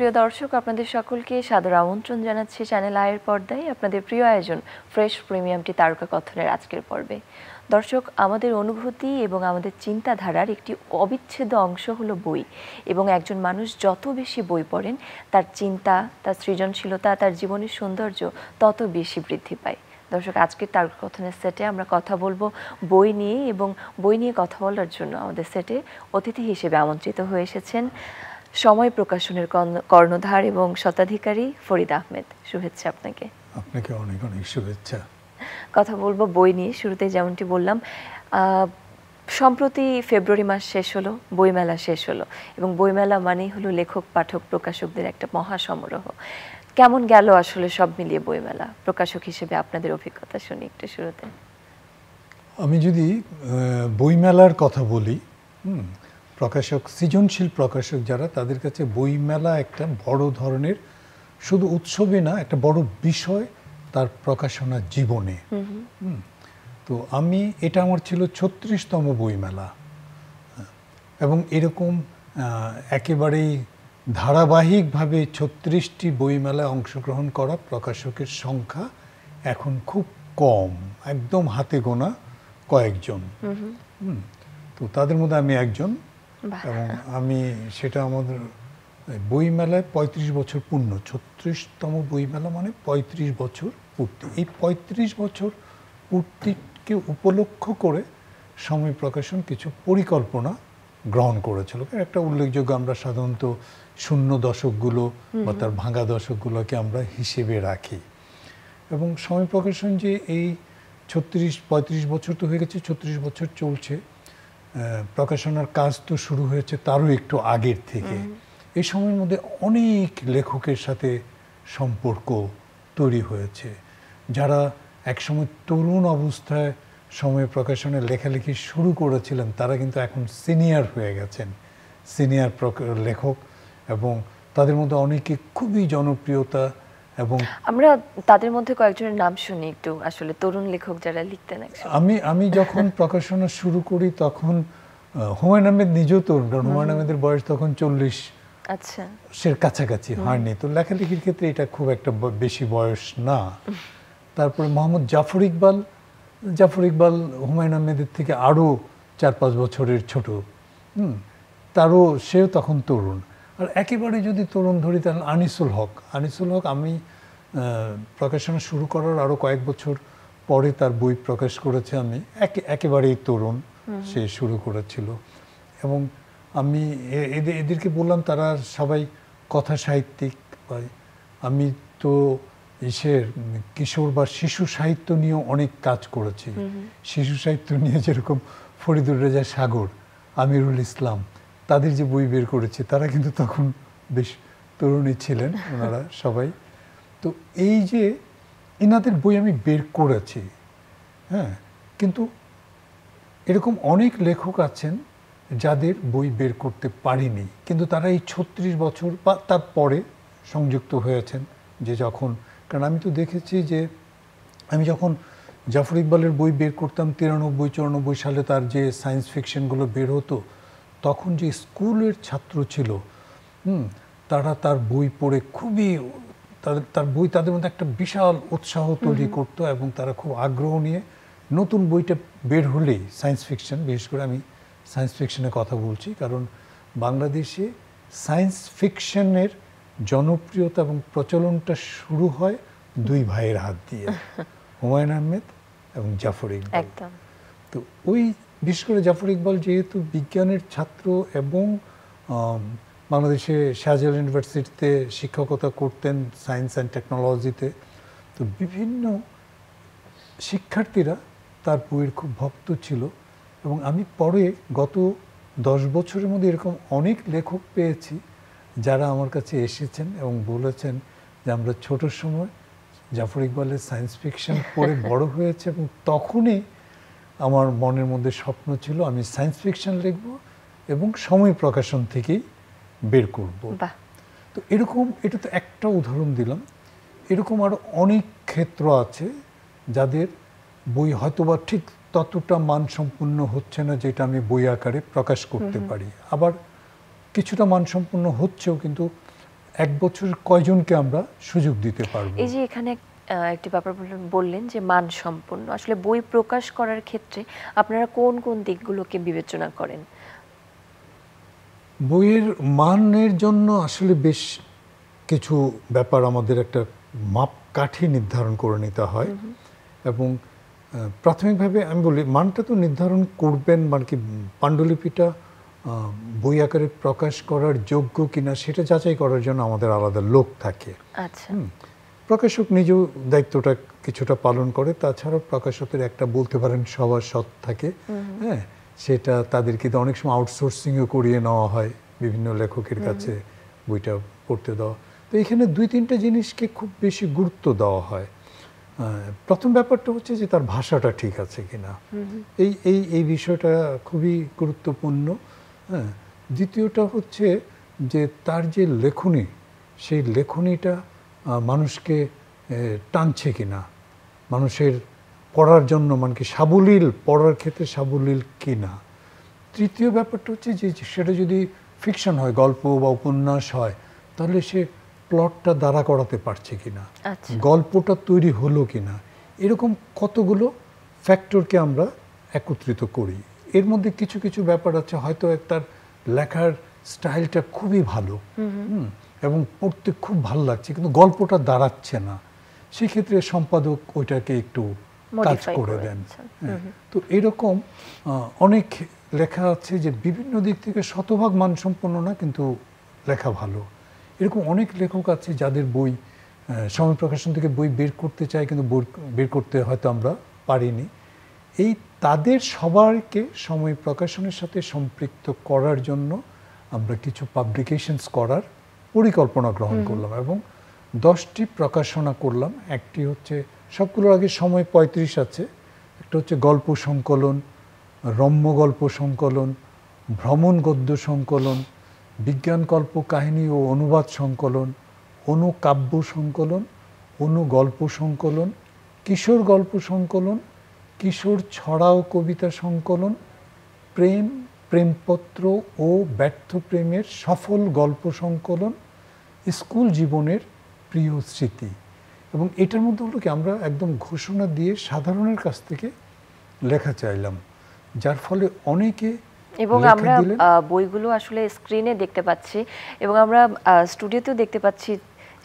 প্রিয় দর্শক, আপনাদের সকলকে সাদর আমন্ত্রণ জানাচ্ছি চ্যানেল আয়ের পর্দায় আপনাদের প্রিয় আয়োজন ফ্রেশ প্রিমিয়ামটি তারকা কথনের আজকের পর্বে। দর্শক, আমাদের অনুভূতি এবং আমাদের চিন্তাধারার একটি অবিচ্ছেদ্য অংশ হলো বই, এবং একজন মানুষ যত বেশি বই পড়েন তার চিন্তা, তার সৃজনশীলতা, তার জীবনের সৌন্দর্য তত বেশি বৃদ্ধি পায়। দর্শক, আজকের তারকা কথনের সেটে আমরা কথা বলবো বই নিয়ে, এবং বই নিয়ে কথা বলার জন্য আমাদের সেটে অতিথি হিসেবে আমন্ত্রিত হয়ে এসেছেন সময় প্রকাশনের কর্ণধার এবং স্বত্বাধিকারী ফরিদ আহমেদ। শুভেচ্ছা আপনাকে। আপনাকে অনেক অনেক শুভেচ্ছা। কথা বলবো বই নিয়ে। শুরুতে যেমনটি বললাম, সম্প্রতি ফেব্রুয়ারি মাস শেষ হলো, বইমেলা শেষ হলো, এবং বইমেলা মানেই হলো লেখক পাঠক প্রকাশকদের একটা মহাসমারোহ। কেমন গেল আসলে সব মিলিয়ে বইমেলা? প্রকাশক হিসেবে আপনাদের অভিজ্ঞতা শুনি একটু শুরুতে। আমি যদি বইমেলার কথা বলি, প্রকাশক, সৃজনশীল প্রকাশক যারা, তাদের কাছে বইমেলা একটা বড় ধরনের শুধু উৎসবে না, একটা বড় বিষয় তার প্রকাশনা জীবনে। তো এটা আমার ছিল 36তম বইমেলা, এবং এরকম একেবারেই ধারাবাহিকভাবে 36টি বইমেলায় অংশগ্রহণ করা প্রকাশকের সংখ্যা এখন খুব কম, একদম হাতে গোনা কয়েকজন। তো তাদের মধ্যে আমি একজন, এবং সেটা আমাদের বইমেলায় 35 বছর পূর্ণ, 36তম বইমেলা মানে 35 বছর পূর্তি। এই 35 বছর পূর্তিকে উপলক্ষ করে সময় প্রকাশন কিছু পরিকল্পনা গ্রহণ করেছিল। একটা উল্লেখযোগ্য, আমরা সাধারণত শূন্য দশকগুলো বা তার ভাঙা দশকগুলোকে আমরা হিসেবে রাখি, এবং সময় প্রকাশন যে এই 35 বছর তো হয়ে গেছে, 36 বছর চলছে। প্রকাশনার কাজ তো শুরু হয়েছে তারও একটু আগের থেকে। এই সময়ের মধ্যে অনেক লেখকের সাথে সম্পর্ক তৈরি হয়েছে, যারা একসময় তরুণ অবস্থায় সময় প্রকাশনের লেখালেখি শুরু করেছিলেন, তারা কিন্তু এখন সিনিয়র হয়ে গেছেন, সিনিয়র লেখক, এবং তাদের মধ্যে অনেকে খুবই জনপ্রিয়তা। এবং আমরা তাদের মধ্যে কয়েকজনের নাম শুনি একটু, আসলে তরুণ লেখক যারা লিখতেন। আমি যখন প্রকাশনা শুরু করি তখন হুমায়ুন আহমেদ নিজেও তরুণ, কারণ হুমায়ুন আহমেদের বয়স তখন 40 কাছাকাছি হয়নি। তো লেখালেখির ক্ষেত্রে এটা খুব একটা বেশি বয়স না। তারপরে মোহাম্মদ জাফর ইকবাল হুমায়ুন আহমেদের থেকে আরও 4-5 বছরের ছোট, সেও তখন তরুণ। আর একেবারে যদি তরুণ ধরি তাহলে আনিসুল হক, আমি প্রকাশনা শুরু করার আরও কয়েক বছর পরে তার বই প্রকাশ করেছে। আমি একেবারেই তরুণ, সে শুরু করেছিল। এবং আমি এদেরকে বললাম, তারা সবাই কথা সাহিত্যিক। আমি তো কিশোর বা শিশু সাহিত্য নিয়েও অনেক কাজ করেছি। শিশু সাহিত্য নিয়ে যেরকম ফরিদুর রেজা সাগর, আমিরুল ইসলাম, তাদের যে বই বের করেছে, তারা কিন্তু তখন বেশ তরুণী ছিলেন ওনারা সবাই। তো এই যে এনাদের বই আমি বের করেছি, কিন্তু এরকম অনেক লেখক আছেন যাদের বই বের করতে পারিনি, কিন্তু তারা এই 36 বছর বা তার পরে সংযুক্ত হয়েছেন। কারণ আমি তো দেখেছি যে আমি যখন জাফর ইকবালের বই বের করতাম 93-94 সালে, তার যে সায়েন্স ফিকশনগুলো বের হতো, তখন যে স্কুলের ছাত্র ছিল, তারা তার বই পড়ে খুবই, তার বই তাদের মধ্যে একটা বিশাল উৎসাহ তৈরি করতো, এবং তারা খুব আগ্রহ নিয়ে নতুন বইটা বের হলেই সায়েন্স ফিকশন, বিশেষ করে আমি সায়েন্স ফিকশনের কথা বলছি, কারণ বাংলাদেশে সায়েন্স ফিকশনের জনপ্রিয়তা এবং প্রচলনটা শুরু হয় দুই ভাইয়ের হাত দিয়ে, হুমায়ুন আহমেদ এবং জাফর ইকবাল। তো বিশেষ করে জাফর ইকবাল যেহেতু বিজ্ঞানের ছাত্র এবং বাংলাদেশে শাহজালাল ইউনিভার্সিটিতে শিক্ষকতা করতেন সায়েন্স অ্যান্ড টেকনোলজিতে, তো বিভিন্ন শিক্ষার্থীরা তার বইয়ের খুব ভক্ত ছিল। এবং আমি পরে গত 10 বছরের মধ্যে এরকম অনেক লেখক পেয়েছি যারা আমার কাছে এসেছেন এবং বলেছেন যে আমরা ছোটোর সময় জাফর ইকবালের সায়েন্স ফিকশন পড়ে বড় হয়েছে, এবং তখনই আমার মনের মধ্যে স্বপ্ন ছিল আমি সায়েন্স ফিকশন লিখব এবং সময় প্রকাশন থেকেই বের করব। তো এটা তো একটা উদাহরণ দিলাম। এরকম আরও অনেক ক্ষেত্র আছে যাদের বই হয়তোবা ঠিক ততটা মানসম্পন্ন হচ্ছে না যেটা আমি বই আকারে প্রকাশ করতে পারি, আবার কিছুটা মানসম্পন্ন হচ্ছেও, কিন্তু এক বছর কয়জনকে আমরা সুযোগ দিতে পারবো? এই যে এখানে একটি ব্যাপার বললেন যে মানসম্পন্ন, আসলে বই প্রকাশ করার ক্ষেত্রে আপনারা কোন কোন দিকগুলোকে বিবেচনা করেন? বইয়ের মানের জন্য আসলে বেশ কিছু ব্যাপার আমাদের একটা মাপকাঠি নির্ধারণ করে নিতে হয় এবং প্রাথমিকভাবে আমি বলি মানটা তো নির্ধারণ করবেন, মানে কি পাণ্ডুলিপিটা বই আকারে প্রকাশ করার যোগ্য কিনা সেটা যাচাই করার জন্য আমাদের আলাদা লোক থাকে। আচ্ছা, প্রকাশক নিজেও দায়িত্বটা কিছুটা পালন করে, তাছাড়াও প্রকাশকের একটা বলতে পারেন সভাসদ থাকে, হ্যাঁ, সেটা তাদেরকে অনেক সময় আউটসোর্সিংও করিয়ে নেওয়া হয় বিভিন্ন লেখকের কাছে বইটা পড়তে দেওয়া। তো এখানে 2-3টা জিনিসকে খুব বেশি গুরুত্ব দেওয়া হয়। প্রথম ব্যাপারটা হচ্ছে যে তার ভাষাটা ঠিক আছে কিনা, এই এই এই বিষয়টা খুবই গুরুত্বপূর্ণ। হ্যাঁ, দ্বিতীয়টা হচ্ছে যে তার যে লেখনী, সেই লেখনীটা মানুষকে টানছে কিনা, মানুষের পড়ার জন্য মানে কি সাবলীল, পড়ার ক্ষেত্রে সাবলীল কিনা। তৃতীয় ব্যাপারটা হচ্ছে যে সেটা যদি ফিকশন হয়, গল্প বা উপন্যাস হয়, তাহলে সে প্লটটা দাঁড়া করাতে পারছে কিনা, গল্পটা তৈরি হলো কিনা, এরকম কতগুলো ফ্যাক্টরকে আমরা একত্রিত করি। এর মধ্যে কিছু কিছু ব্যাপার আছে, হয়তো তার লেখার স্টাইলটা খুবই ভালো এবং পড়তে খুব ভালো লাগছে, কিন্তু গল্পটা দাঁড়াচ্ছে না, সেক্ষেত্রে সম্পাদক ওইটাকে একটু কাজ করে দেন। তো এরকম অনেক লেখা আছে যে বিভিন্ন দিক থেকে শতভাগ মানসম্পন্ন না, কিন্তু লেখা ভালো। এরকম অনেক লেখক আছে যাদের বই সময় প্রকাশন থেকে বই বের করতে চায়, কিন্তু বই বের করতে হয়তো আমরা পারিনি। এই তাদের সবাইকে সময় প্রকাশনের সাথে সম্পৃক্ত করার জন্য আমরা কিছু পাবলিকেশনস করার পরিকল্পনা গ্রহণ করলাম এবং 10টি প্রকাশনা করলাম। একটি হচ্ছে, সবগুলোর আগে সময় 35 আছে, একটা হচ্ছে গল্প সংকলন, রম্য গল্প সংকলন, ভ্রমণ গদ্য সংকলন, বিজ্ঞান কল্প কাহিনী ও অনুবাদ সংকলন, অনুকাব্য সংকলন, অনুগল্প সংকলন, কিশোর গল্প সংকলন, কিশোর ছড়া ও কবিতা সংকলন, প্রেম, প্রেমপত্র ও ব্যর্থ প্রেমের সফল গল্প সংকলন, স্কুল জীবনের প্রিয় স্মৃতি। এবং এটার মধ্যে হলো কি, আমরা একদম ঘোষণা দিয়ে সাধারণের কাছ থেকে লেখা চাইলাম, যার ফলে অনেকে এবং আমরা বইগুলো আসলে স্ক্রিনে দেখতে পাচ্ছি এবং আমরা স্টুডিওতেও দেখতে পাচ্ছি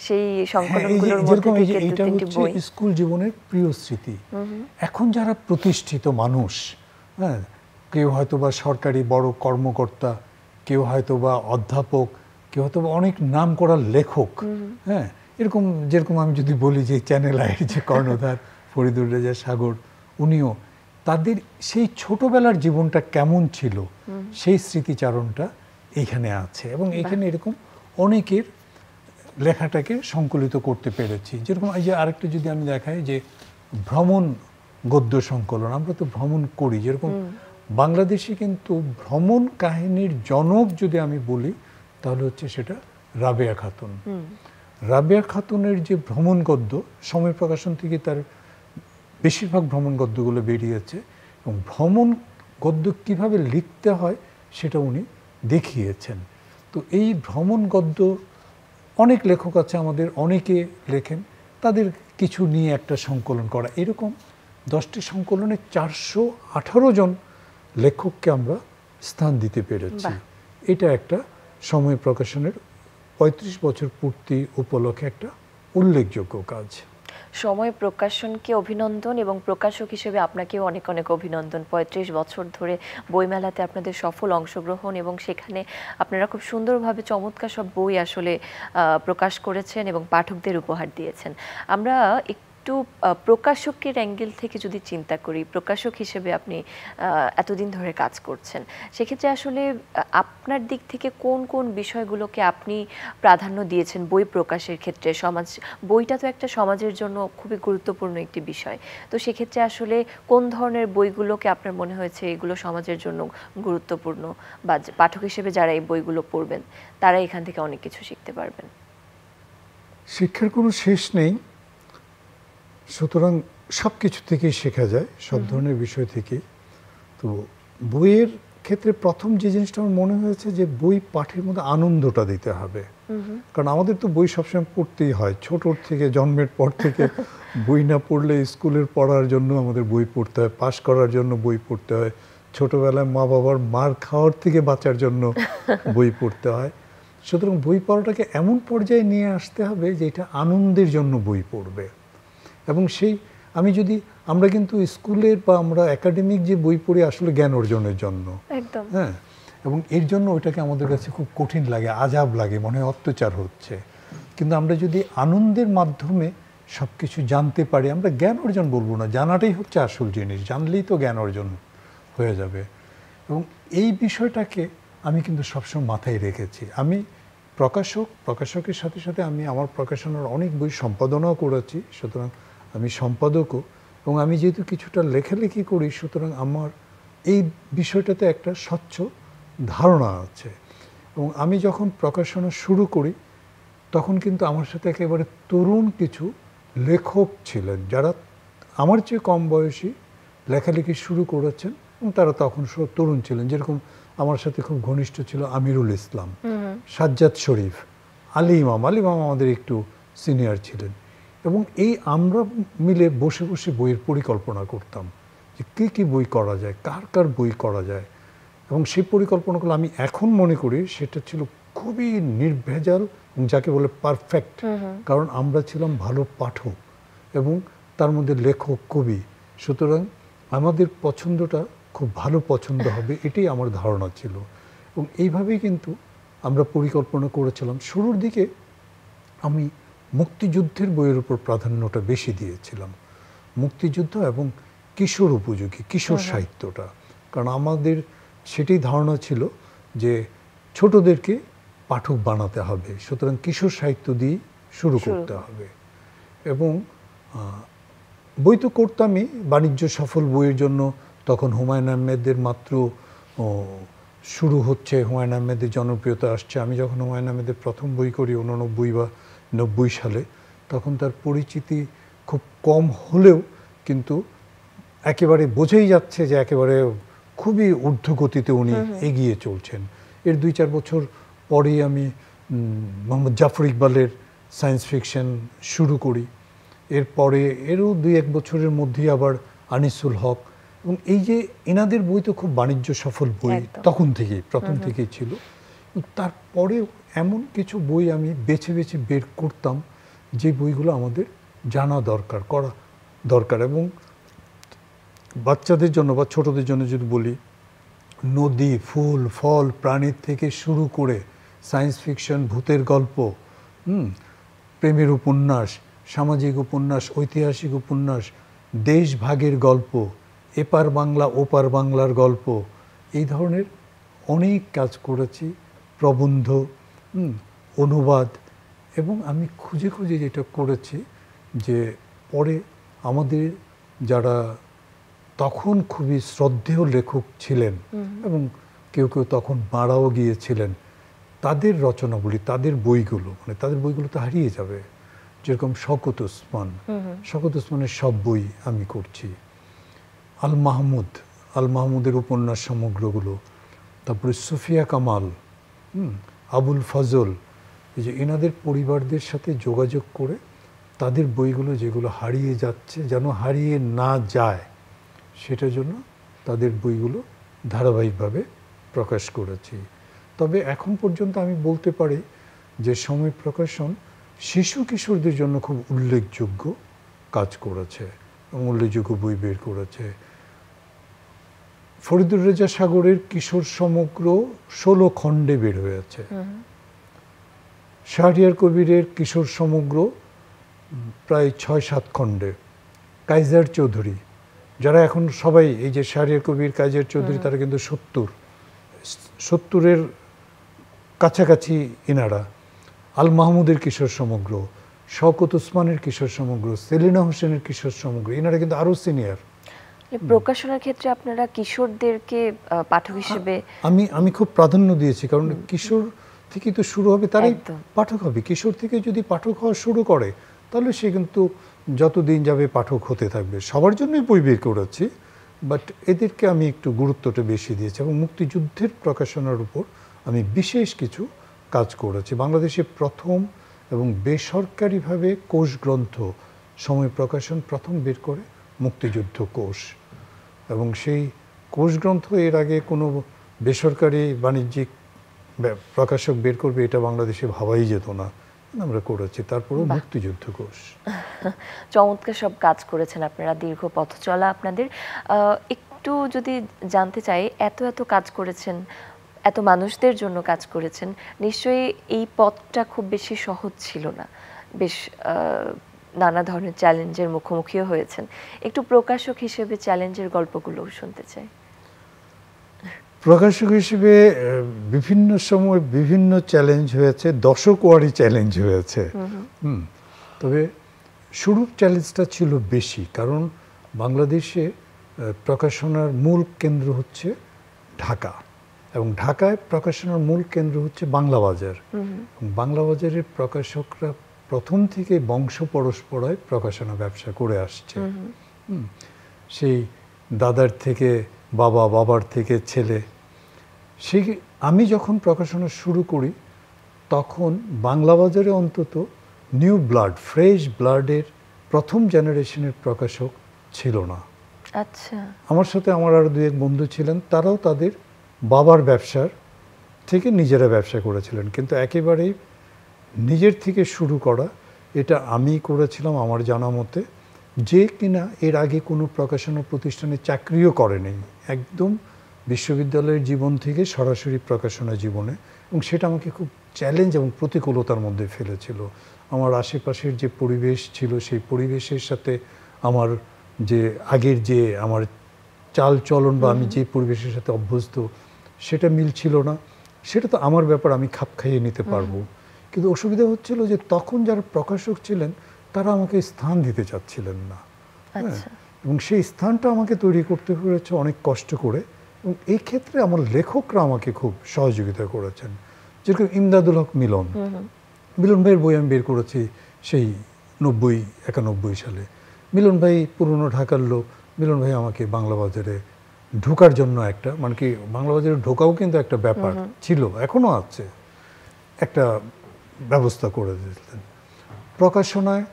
সেই সংকলনগুলোর মধ্যে থেকে দুটি বই। স্কুল জীবনের প্রিয় স্মৃতি। এখন যারা প্রতিষ্ঠিত মানুষ, হ্যাঁ, কেউ হয়তো বা সরকারি বড় কর্মকর্তা, কেউ হয়তো বা অধ্যাপক, কেউ হয়তো বা অনেক নাম করা লেখক, হ্যাঁ, এরকম যেরকম আমি যদি বলি যে চ্যানেল আইয়ের যে কর্ণধার ফরিদুর রেজা সাগর, উনিও তাদের সেই ছোটবেলার জীবনটা কেমন ছিল সেই স্মৃতিচারণটা এইখানে আছে এবং এখানে এরকম অনেকের লেখাটাকে সংকলিত করতে পেরেছি। যেরকম এই যে আরেকটা যদি আমি দেখাই যে ভ্রমণ গদ্য সংকলন, আমরা তো ভ্রমণ করি, যেরকম বাংলাদেশে কিন্তু ভ্রমণ কাহিনীর জনক যদি আমি বলি তাহলে হচ্ছে সেটা রাবেয়া খাতুন। রাবেয়া খাতুনের যে ভ্রমণ গদ্য, সময় প্রকাশন থেকে তার বেশিরভাগ ভ্রমণ গদ্যগুলো বেরিয়েছে এবং ভ্রমণ গদ্য কিভাবে লিখতে হয় সেটা উনি দেখিয়েছেন। তো এই ভ্রমণ গদ্য অনেক লেখক আছে আমাদের, অনেকে লেখেন, তাদের কিছু নিয়ে একটা সংকলন করা, এরকম 10টি সংকলনে 418 জন লেখককে আমরা স্থান দিতে পেরেছি। এটা একটা সময় প্রকাশনের 35 বছর পূর্তি উপলক্ষে একটা উল্লেখযোগ্য কাজ। সময় প্রকাশনকে অভিনন্দন এবং প্রকাশক হিসেবে আপনাকেও অনেক অনেক অভিনন্দন। 35 বছর ধরে বইমেলাতে আপনাদের সফল অংশগ্রহণ এবং সেখানে আপনারা খুব সুন্দরভাবে চমৎকার সব বই আসলে প্রকাশ করেছেন এবং পাঠকদের উপহার দিয়েছেন। আমরা একটু প্রকাশকের অ্যাঙ্গেল থেকে যদি চিন্তা করি, প্রকাশক হিসেবে আপনি এতদিন ধরে কাজ করছেন, সেক্ষেত্রে আসলে আপনার দিক থেকে কোন কোন বিষয়গুলোকে আপনি প্রাধান্য দিয়েছেন বই প্রকাশের ক্ষেত্রে? বইটা তো একটা সমাজের জন্য খুবই গুরুত্বপূর্ণ একটি বিষয়, তো সেক্ষেত্রে আসলে কোন ধরনের বইগুলোকে আপনার মনে হয়েছে এগুলো সমাজের জন্য গুরুত্বপূর্ণ বা পাঠক হিসেবে যারা এই বইগুলো পড়বেন তারা এখান থেকে অনেক কিছু শিখতে পারবেন? শিক্ষার কোনো শেষ নেই, সুতরাং সব কিছু থেকেই শেখা যায়, সব ধরনের বিষয় থেকে। তো বইয়ের ক্ষেত্রে প্রথম যে জিনিসটা আমার মনে হয়েছে যে বই পাঠের মধ্যে আনন্দটা দিতে হবে। কারণ আমাদের তো বই সবসময় পড়তেই হয়, ছোটোর থেকে জন্মের পর থেকে বই না পড়লে স্কুলের পড়ার জন্য আমাদের বই পড়তে হয়, পাশ করার জন্য বই পড়তে হয়, ছোটোবেলায় মা বাবার মার খাওয়ার থেকে বাঁচার জন্য বই পড়তে হয়। সুতরাং বই পড়াটাকে এমন পর্যায়ে নিয়ে আসতে হবে যে এটা আনন্দের জন্য বই পড়বে। এবং সেই আমরা কিন্তু স্কুলের বা আমরা একাডেমিক যে বই পড়ি আসলে জ্ঞান অর্জনের জন্য, একদম। হ্যাঁ, এবং এর জন্য ওইটাকে আমাদের কাছে খুব কঠিন লাগে, আজাব লাগে, মনে হয় অত্যাচার হচ্ছে। কিন্তু আমরা যদি আনন্দের মাধ্যমে সব কিছু জানতে পারি, আমরা জ্ঞান অর্জন বলবো না, জানাটাই হচ্ছে আসল জিনিস, জানলেই তো জ্ঞান অর্জন হয়ে যাবে। এবং এই বিষয়টাকে আমি কিন্তু সবসময় মাথায় রেখেছি। আমি প্রকাশকের সাথে সাথে আমি আমার প্রকাশনার অনেক বই সম্পাদনাও করেছি, সুতরাং আমি সম্পাদকও। এবং আমি যেহেতু কিছুটা লেখালেখি করি, সুতরাং আমার এই বিষয়টাতে একটা স্বচ্ছ ধারণা আছে। এবং আমি যখন প্রকাশনা শুরু করি তখন কিন্তু আমার সাথে একেবারে তরুণ কিছু লেখক ছিলেন যারা আমার চেয়ে কম বয়সী লেখালেখি শুরু করেছেন, এবং তারা তখন সব তরুণ ছিলেন। যেরকম আমার সাথে খুব ঘনিষ্ঠ ছিল আমিরুল ইসলাম, সাজ্জাদ শরীফ, আলী ইমাম আমাদের একটু সিনিয়র ছিলেন। এবং আমরা মিলে বসে বসে বইয়ের পরিকল্পনা করতাম যে কী বই করা যায়, কার বই করা যায়। এবং সেই পরিকল্পনাগুলো আমি এখন মনে করি সেটা ছিল খুবই নির্ভেজাল এবং যাকে বলে পারফেক্ট। কারণ আমরা ছিলাম ভালো পাঠক এবং তার মধ্যে লেখক, কবি, সুতরাং আমাদের পছন্দটা খুব ভালো পছন্দ হবে, এটাই আমার ধারণা ছিল। এবং এইভাবেই কিন্তু আমরা পরিকল্পনা করেছিলাম। শুরুর দিকে আমি মুক্তিযুদ্ধের বইয়ের উপর প্রাধান্যটা বেশি দিয়েছিলাম, মুক্তিযুদ্ধ এবং কিশোর উপযোগী কিশোর সাহিত্যটা। কারণ আমাদের সেটাই ধারণা ছিল যে ছোটদেরকে পাঠক বানাতে হবে, সুতরাং কিশোর সাহিত্য দিয়ে শুরু করতে হবে। এবং বই তো করতামই, বাণিজ্য সফল বইয়ের জন্য তখন হুমায়ুন আহমেদের মাত্র শুরু হচ্ছে, হুমায়ুন আহমেদের জনপ্রিয়তা আসছে। আমি যখন হুমায়ুন আহমেদের প্রথম বই করি 89 বা 90 সালে, তখন তার পরিচিতি খুব কম হলেও কিন্তু একেবারে বোঝাই যাচ্ছে যে একেবারে খুবই ঊর্ধ্বগতিতে উনি এগিয়ে চলছেন। এর 2-4 বছর পরেই আমি মোহাম্মদ জাফর ইকবালের সায়েন্স ফিকশন শুরু করি। এরপরে এরও 2-1 বছরের মধ্যেই আবার আনিসুল হক। এবং এই যে এনাদের বই তো খুব বাণিজ্য সফল বই তখন থেকেই, প্রথম থেকেই ছিল। তারপরেও এমন কিছু বই আমি বেছে বেছে বের করতাম যে বইগুলো আমাদের জানা করা দরকার। এবং বাচ্চাদের জন্য বা ছোটদের জন্য যদি বলি, নদী, ফুল, ফল, প্রাণীর থেকে শুরু করে সায়েন্স ফিকশন, ভূতের গল্প, প্রেমের উপন্যাস, সামাজিক উপন্যাস, ঐতিহাসিক উপন্যাস, দেশভাগের গল্প, এপার বাংলা ওপার বাংলার গল্প, এই ধরনের অনেক কাজ করেছি, প্রবন্ধ, অনুবাদ। এবং আমি খুঁজে খুঁজে যেটা করেছি যে পরে আমাদের যারা তখন খুবই শ্রদ্ধেয় লেখক ছিলেন এবং কেউ কেউ তখন মারাও গিয়েছিলেন, তাদের রচনাগুলি, তাদের বইগুলো, মানে তাদের বইগুলো তো হারিয়ে যাবে। যেরকম শওকত ওসমানের সব বই আমি করছি, আল মাহমুদের উপন্যাস সমগ্রগুলো, তারপরে সুফিয়া কামাল, আবুল ফজল, এই যে এনাদের পরিবারদের সাথে যোগাযোগ করে তাদের বইগুলো যেগুলো হারিয়ে যাচ্ছে যেন হারিয়ে না যায়, সেটার জন্য তাদের বইগুলো ধারাবাহিকভাবে প্রকাশ করেছি। তবে এখন পর্যন্ত আমি বলতে পারি যে সময় প্রকাশন শিশু কিশোরদের জন্য খুব উল্লেখযোগ্য কাজ করেছে এবং উল্লেখযোগ্য বই বের করেছে। ফরিদুর রেজা সাগরের কিশোর সমগ্র 16 খণ্ডে বের হয়েছে। শাহরিয়ার কবিরের কিশোর সমগ্র প্রায় 6-7 খণ্ডে। কাইজার চৌধুরী, যারা এখন সবাই এই যে শাহরিয়ার কবির, কাইজার চৌধুরী, তারা কিন্তু 70-এর কাছাকাছি এনারা। আল মাহমুদের কিশোর সমগ্র, শওকত ওসমানের কিশোর সমগ্র, সেলিনা হোসেনের কিশোর সমগ্র, এনারা কিন্তু আরো সিনিয়র। প্রকাশনার ক্ষেত্রে আপনারা কিশোরদেরকে পাঠক হিসেবে আমি খুব প্রাধান্য দিয়েছি, কারণ কিশোর থেকে তো শুরু হবে, তারাই পাঠক হবে। কিশোর থেকে যদি পাঠক হওয়া শুরু করে তাহলে সে কিন্তু যতদিন যাবে পাঠক হতে থাকবে। সবার জন্যই বই বের করেছি, বাট এদেরকে আমি একটু গুরুত্বটা বেশি দিয়েছি এবং মুক্তিযুদ্ধের প্রকাশনার উপর আমি বিশেষ কিছু কাজ করেছি। বাংলাদেশে প্রথম এবং বেসরকারিভাবে কোষ গ্রন্থ সময় প্রকাশন প্রথম বের করে মুক্তিযুদ্ধ কোষ, এবং সেই কোষ গ্রন্থ এর আগে কোনো বেসরকারি বাণিজ্যিক প্রকাশক বের করবে এটা বাংলাদেশে ভাবাই যেত না, আমরা করেছি। তারপরেও মুক্তিযুদ্ধ কোষ। চমৎকার সব কাজ করেছেন আপনারা, দীর্ঘ পথ চলা আপনাদের। একটু যদি জানতে চাই, এত এত কাজ করেছেন, এত মানুষদের জন্য কাজ করেছেন, নিশ্চয়ই এই পথটা খুব বেশি সহজ ছিল না, বেশ নানা ধরনের চ্যালেঞ্জের মুখোমুখিও হয়েছেন। একটু প্রকাশক হিসেবে চ্যালেঞ্জের গল্পগুলো শুনতে চাই। প্রকাশক হিসেবে বিভিন্ন সময় বিভিন্ন চ্যালেঞ্জ হয়েছে, দশকওয়ারি চ্যালেঞ্জ হয়েছে। তবে শুরুর চ্যালেঞ্জটা ছিল বেশি, কারণ বাংলাদেশে প্রকাশনার মূল কেন্দ্র হচ্ছে ঢাকা, এবং ঢাকায় প্রকাশনার মূল কেন্দ্র হচ্ছে বাংলা বাজার। বাংলা বাজারের প্রকাশকরা প্রথম থেকে বংশ পরস্পরায় প্রকাশনা ব্যবসা করে আসছে। সেই দাদার থেকে বাবা, বাবার থেকে ছেলে। সেই আমি যখন প্রকাশনা শুরু করি তখন বাংলা বাজারে অন্তত নিউ ব্লাড, ফ্রেশ ব্লাডের প্রথম জেনারেশনের প্রকাশক ছিল না। আচ্ছা। আমার সাথে আমার আরও দু এক বন্ধু ছিলেন, তারাও তাদের বাবার ব্যবসার থেকে নিজেরা ব্যবসা করেছিলেন, কিন্তু একেবারেই নিজের থেকে শুরু করা এটা আমি করেছিলাম আমার জানা মতে, যে কিনা এর আগে কোনো প্রকাশনা প্রতিষ্ঠানে চাকরিও করেনি, একদম বিশ্ববিদ্যালয়ের জীবন থেকে সরাসরি প্রকাশনা জীবনে। এবং সেটা আমাকে খুব চ্যালেঞ্জ এবং প্রতিকূলতার মধ্যে ফেলেছিল। আমার আশেপাশের যে পরিবেশ ছিল সেই পরিবেশের সাথে আমার যে আগের যে আমার চাল চলন বা আমি যে পরিবেশের সাথে অভ্যস্ত সেটা মিলছিল না। সেটা তো আমার ব্যাপার, আমি খাপ খাইয়ে নিতে পারবো, কিন্তু অসুবিধা হচ্ছিল যে তখন যারা প্রকাশক ছিলেন তারা আমাকে স্থান দিতে চাচ্ছিলেন না। এবং সেই স্থানটা আমাকে তৈরি করতে হয়েছে অনেক কষ্ট করে, এবং এই ক্ষেত্রে আমার লেখকরা আমাকে খুব সহযোগিতা করেছেন। যেরকম ইমদাদুল হক মিলন, মিলন ভাইয়ের বই আমি বের করেছি সেই 90-91 সালে। মিলন ভাই পুরনো ঢাকার লোক, মিলন ভাই আমাকে বাংলা বাজারে ঢোকার জন্য একটা, মানে কি বাংলা বাজারে ঢোকাও কিন্তু একটা ব্যাপার ছিল, এখনো আছে, একটা ব্যবস্থা করে দিতেন। প্রকাশনায়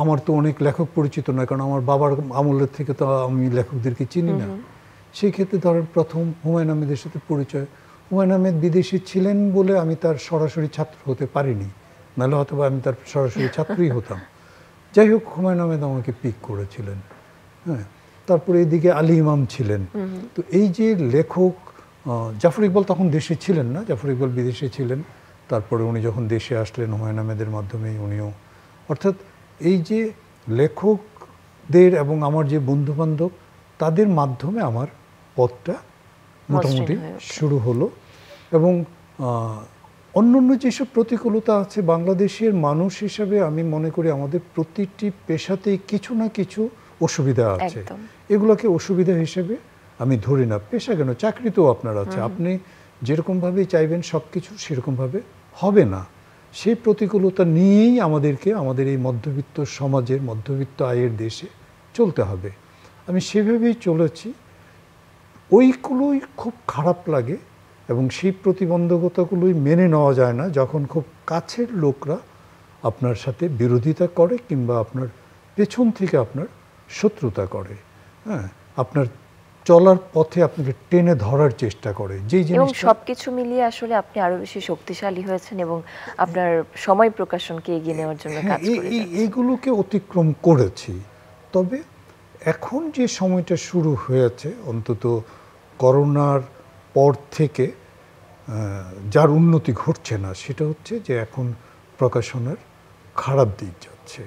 আমার তো অনেক লেখক পরিচিত নয়, কারণ আমার বাবার আমলের থেকে তো আমি লেখকদেরকে চিনি না। সেই ক্ষেত্রে ধরেন প্রথম হুমায়ুন আহমেদের সাথে পরিচয়। হুমায়ুন আহমেদ বিদেশি ছিলেন বলে আমি তার সরাসরি ছাত্র হতে পারিনি, নাহলে হয়তো আমি তার সরাসরি ছাত্রই হতাম। যাই হোক, হুমায়ুন আহমেদ আমাকে পিক করেছিলেন। হ্যাঁ, তারপরে এদিকে আলী ইমাম ছিলেন। তো এই যে লেখক, জাফর ইকবাল তখন দেশে ছিলেন না, জাফর ইকবাল বিদেশে ছিলেন। তারপরে উনি যখন দেশে আসলেন হুমায়ুন আহমেদের মাধ্যমেই উনিও, অর্থাৎ এই যে লেখকদের এবং আমার যে বন্ধুবান্ধব তাদের মাধ্যমে আমার পথটা মোটামুটি শুরু হলো। এবং অন্যান্য যেসব প্রতিকূলতা আছে, বাংলাদেশের মানুষ হিসাবে আমি মনে করি আমাদের প্রতিটি পেশাতেই কিছু না কিছু অসুবিধা আছে, এগুলোকে অসুবিধা হিসেবে আমি ধরি না। পেশা কেন, চাকরিতেও আপনার আছে, আপনি যেরকমভাবেই চাইবেন সব কিছু সেরকমভাবে হবে না। সেই প্রতিকূলতা নিয়েই আমাদেরকে আমাদের এই মধ্যবিত্ত সমাজের, মধ্যবিত্ত আয়ের দেশে চলতে হবে। আমি সেভাবেই চলেছি। ওইগুলোই খুব খারাপ লাগে এবং সেই প্রতিবন্ধকতাগুলোই মেনে নেওয়া যায় না যখন খুব কাছের লোকরা আপনার সাথে বিরোধিতা করে কিংবা আপনার পেছন থেকে আপনার শত্রুতা করে। হ্যাঁ, আপনার চলার পথে আপনাকে টেনে ধরার চেষ্টা করে। যেই জিনিস, এবং সবকিছু মিলিয়ে আসলে আপনি আরো বেশি শক্তিশালী হয়েছেন এবং আপনার সময় প্রকাশনকে এগিয়ে নেওয়ার জন্য কাজ করে যাচ্ছেন। এইগুলোকে অতিক্রম করেছি। তবে এখন যে সময়টা শুরু হয়েছে, অন্তত করোনার পর থেকে যার উন্নতি ঘটছে না, সেটা হচ্ছে যে এখন প্রকাশনার খারাপ দিক যাচ্ছে।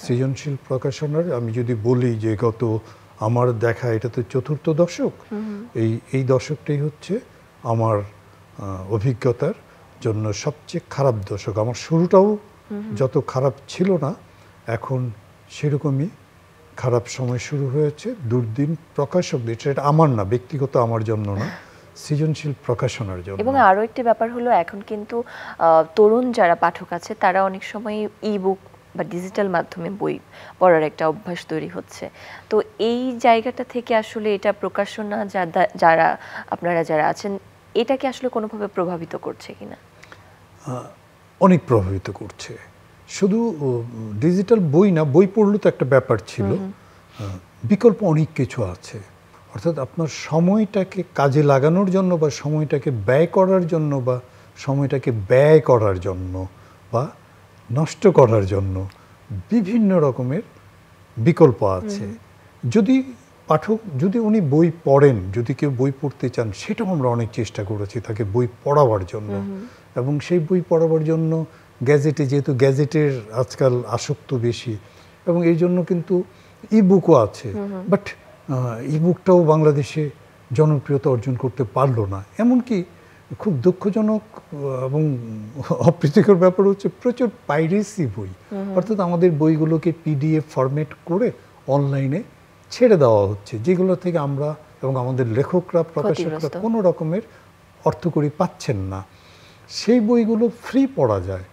সৃজনশীল প্রকাশনার আমি যদি বলি যে গত আমার দেখা, এটা তো 4র্থ দশক, এই দশকটাই হচ্ছে আমার অভিজ্ঞতার জন্য সবচেয়ে খারাপ দশক। আমার শুরুটাও যত খারাপ ছিল না, এখন সেরকমই খারাপ সময় শুরু হয়েছে। দুর্দিন প্রকাশকদের, এটা আমার না, ব্যক্তিগত আমার জন্য না, সৃজনশীল প্রকাশনার জন্য। এবং আরও একটি ব্যাপার হলো, এখন কিন্তু তরুণ যারা পাঠক আছে তারা অনেক সময় ই বুক বা ডিজিটাল মাধ্যমে বই পড়ার একটা অভ্যাস তৈরি হচ্ছে। তো এই জায়গাটা থেকে আসলে এটা প্রকাশনা যারা আপনারা যারা আছেন, এটাকে আসলে কোনোভাবে প্রভাবিত করছে কিনা? অনেক প্রভাবিত করছে। শুধু ডিজিটাল বই না, বই পড়লে তো একটা ব্যাপার ছিল, বিকল্প অনেক কিছু আছে। অর্থাৎ আপনার সময়টাকে কাজে লাগানোর জন্য বা সময়টাকে ব্যয় করার জন্য বা সময়টাকে ব্যয় করার জন্য বা নষ্ট করার জন্য বিভিন্ন রকমের বিকল্প আছে। যদি পাঠক, যদি উনি বই পড়েন, যদি কেউ বই পড়তে চান, সেটাও আমরা অনেক চেষ্টা করেছি তাকে বই পড়াবার জন্য। এবং সেই বই পড়াবার জন্য গ্যাজেটে, যেহেতু গ্যাজেটের আজকাল আসক্ত বেশি, এবং এই জন্য কিন্তু ইবুকও আছে, বাট ইবুকটাও বাংলাদেশে জনপ্রিয়তা অর্জন করতে পারলো না। এমনকি খুব দুঃখজনক এবং অপ্রীতিকর ব্যাপার হচ্ছে প্রচুর পাইরেসি বই, অর্থাৎ আমাদের বইগুলোকে পিডিএফ ফরম্যাট করে অনলাইনে ছেড়ে দেওয়া হচ্ছে, যেগুলো থেকে আমরা এবং আমাদের লেখকরা, প্রকাশকরা কোনো রকমের অর্থকড়ি পাচ্ছেন না। সেই বইগুলো ফ্রি পড়া যায়,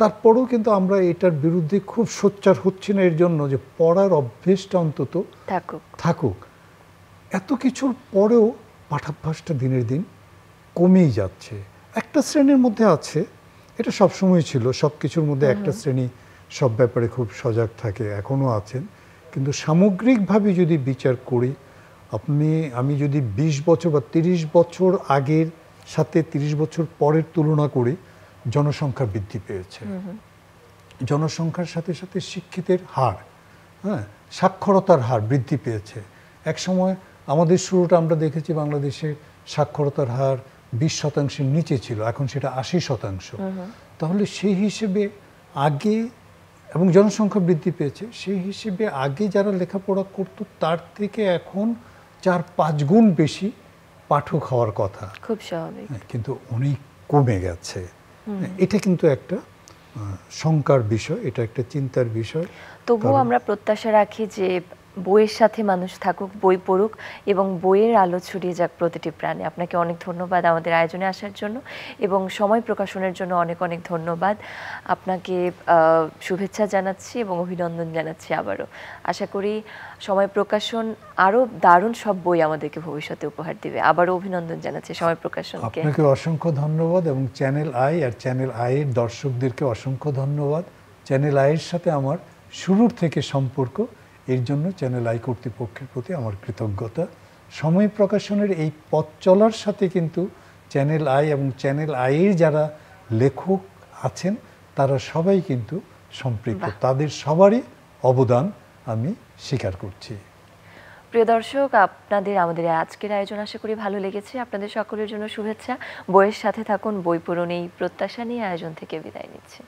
তারপরেও কিন্তু আমরা এটার বিরুদ্ধে খুব সোচ্চার হচ্ছি না, এর জন্য যে পড়ার অভ্যেসটা অন্তত থাকুক। এত কিছুর পরেও পাঠাভ্যাসটা দিনের দিন কমেই যাচ্ছে। একটা শ্রেণীর মধ্যে আছে, এটা সবসময় ছিল, সব কিছুর মধ্যে একটা শ্রেণী সব ব্যাপারে খুব সজাগ থাকে, এখনও আছেন। কিন্তু সামগ্রিকভাবে যদি বিচার করি, আমি যদি 20 বছর বা 30 বছর আগের সাথে 30 বছর পরের তুলনা করি, জনসংখ্যা বৃদ্ধি পেয়েছে। জনসংখ্যার সাথে সাথে শিক্ষিতের হার, সাক্ষরতার হার বৃদ্ধি পেয়েছে। এক সময় আমাদের শুরুটা আমরা দেখেছি বাংলাদেশে সাক্ষরতার হার 20% নিচে ছিল, এখন সেটা 80%। তাহলে সেই হিসেবে আগে, এবং জনসংখ্যা বৃদ্ধি পেয়েছে, সেই হিসেবে আগে যারা লেখাপড়া করতো তার থেকে এখন 4-5 গুণ বেশি পাঠক হওয়ার কথা, খুব স্বাভাবিক, কিন্তু অনেক কমে গেছে। এটা কিন্তু একটা শঙ্কার বিষয়, এটা একটা চিন্তার বিষয়। তবুও আমরা প্রত্যাশা রাখি যে বইয়ের সাথে মানুষ থাকুক, বই পড়ুক এবং বইয়ের আলো ছড়িয়ে যাক প্রতিটি প্রাণে। আপনাকে অনেক ধন্যবাদ আমাদের আয়োজনে আসার জন্য, এবং সময় প্রকাশনের জন্য অনেক অনেক ধন্যবাদ। আপনাকে শুভেচ্ছা জানাচ্ছি এবং অভিনন্দন জানাচ্ছি আবারও। আশা করি সময় প্রকাশন আরও দারুণ সব বই আমাদেরকে ভবিষ্যতে উপহার দিবে। আবারও অভিনন্দন জানাচ্ছি সময় প্রকাশনকে। আপনাকে অসংখ্য ধন্যবাদ, এবং চ্যানেল আই আর চ্যানেল আইয়ের দর্শকদেরকে অসংখ্য ধন্যবাদ। চ্যানেল আইয়ের সাথে আমার শুরুর থেকে সম্পর্ক, এর জন্য চ্যানেল আই কর্তৃপক্ষের প্রতি আমার কৃতজ্ঞতা। সময় প্রকাশনের এই পথ চলার সাথে কিন্তু চ্যানেল আই এবং চ্যানেল আইয়ের যারা লেখক আছেন তারা সবাই কিন্তু সম্পৃক্ত, তাদের সবারই অবদান আমি স্বীকার করছি। প্রিয় দর্শক, আপনাদের আমাদের আজকের আয়োজন আশা করি ভালো লেগেছে। আপনাদের সকলের জন্য শুভেচ্ছা। বইয়ের সাথে থাকুন, বই পড়ুন, এই প্রত্যাশা নিয়ে আয়োজন থেকে বিদায় নিচ্ছি।